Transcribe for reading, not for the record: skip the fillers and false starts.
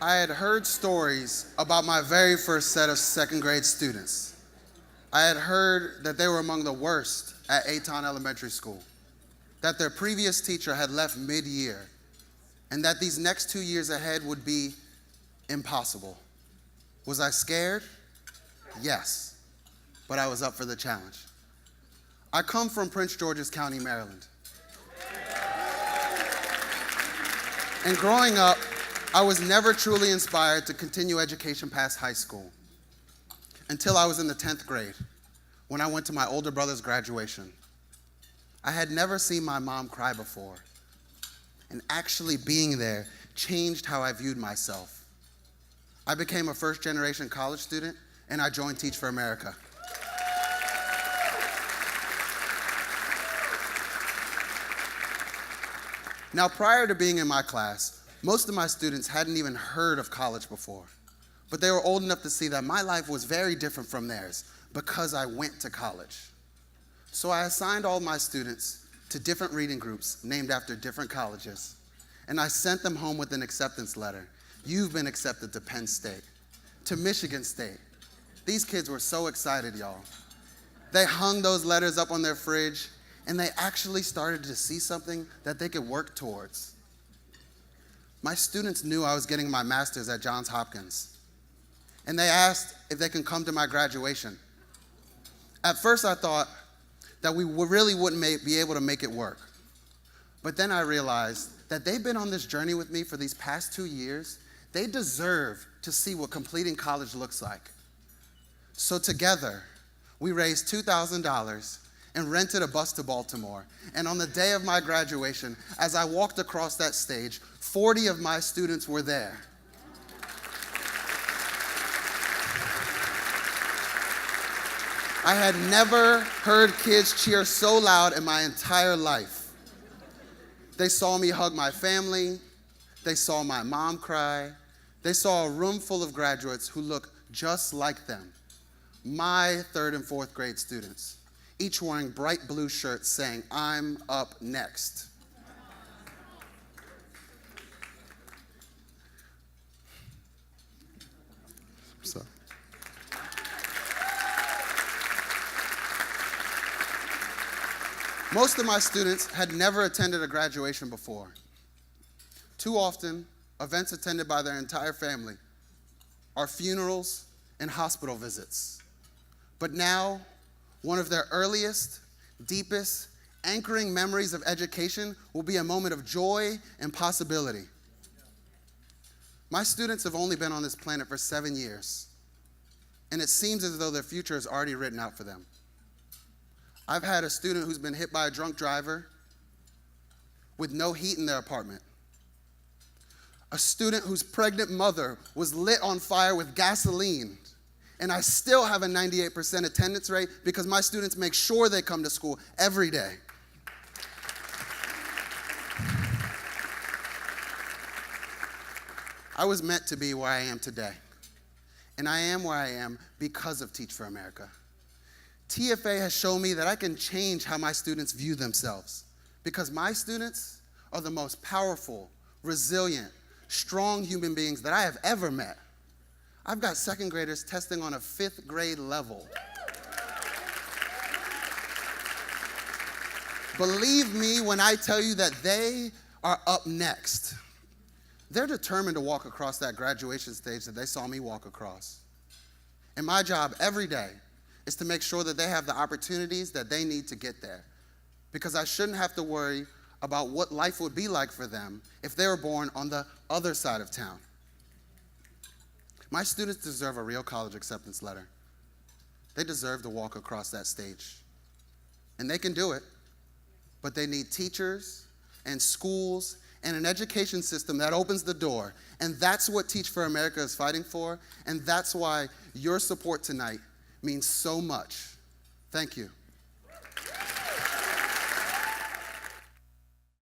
I had heard stories about my very first set of second grade students. I had heard that they were among the worst at Aton Elementary School, that their previous teacher had left mid-year, and that these next 2 years ahead would be impossible. Was I scared? Yes, but I was up for the challenge. I come from Prince George's County, Maryland. And growing up, I was never truly inspired to continue education past high school until I was in the 10th grade when I went to my older brother's graduation. I had never seen my mom cry before, and actually being there changed how I viewed myself. I became a first-generation college student, and I joined Teach for America. Now, prior to being in my class, most of my students hadn't even heard of college before, but they were old enough to see that my life was very different from theirs because I went to college. So I assigned all my students to different reading groups named after different colleges, and I sent them home with an acceptance letter. You've been accepted to Penn State, to Michigan State. These kids were so excited, y'all. They hung those letters up on their fridge, and they actually started to see something that they could work towards. My students knew I was getting my master's at Johns Hopkins, and they asked if they can come to my graduation. At first, I thought that we really wouldn't be able to make it work. But then I realized that they've been on this journey with me for these past 2 years. They deserve to see what completing college looks like. So together, we raised $2,000 and rented a bus to Baltimore. And on the day of my graduation, as I walked across that stage, 40 of my students were there. I had never heard kids cheer so loud in my entire life. They saw me hug my family. They saw my mom cry. They saw a room full of graduates who look just like them, my 3rd and 4th grade students, each wearing bright blue shirts saying, "I'm up next." So. Most of my students had never attended a graduation before. Too often, events attended by their entire family are funerals and hospital visits. But now, one of their earliest, deepest, anchoring memories of education will be a moment of joy and possibility. My students have only been on this planet for 7 years, and it seems as though their future is already written out for them. I've had a student who's been hit by a drunk driver with no heat in their apartment. A student whose pregnant mother was lit on fire with gasoline. And I still have a 98% attendance rate because my students make sure they come to school every day. I was meant to be where I am today. And I am where I am because of Teach for America. TFA has shown me that I can change how my students view themselves because my students are the most powerful, resilient, strong human beings that I have ever met. I've got 2nd graders testing on a 5th grade level. Believe me when I tell you that they are up next. They're determined to walk across that graduation stage that they saw me walk across. And my job every day is to make sure that they have the opportunities that they need to get there. Because I shouldn't have to worry about what life would be like for them if they were born on the other side of town. My students deserve a real college acceptance letter. They deserve to walk across that stage. And they can do it, but they need teachers and schools and an education system that opens the door. And that's what Teach for America is fighting for, and that's why your support tonight means so much. Thank you.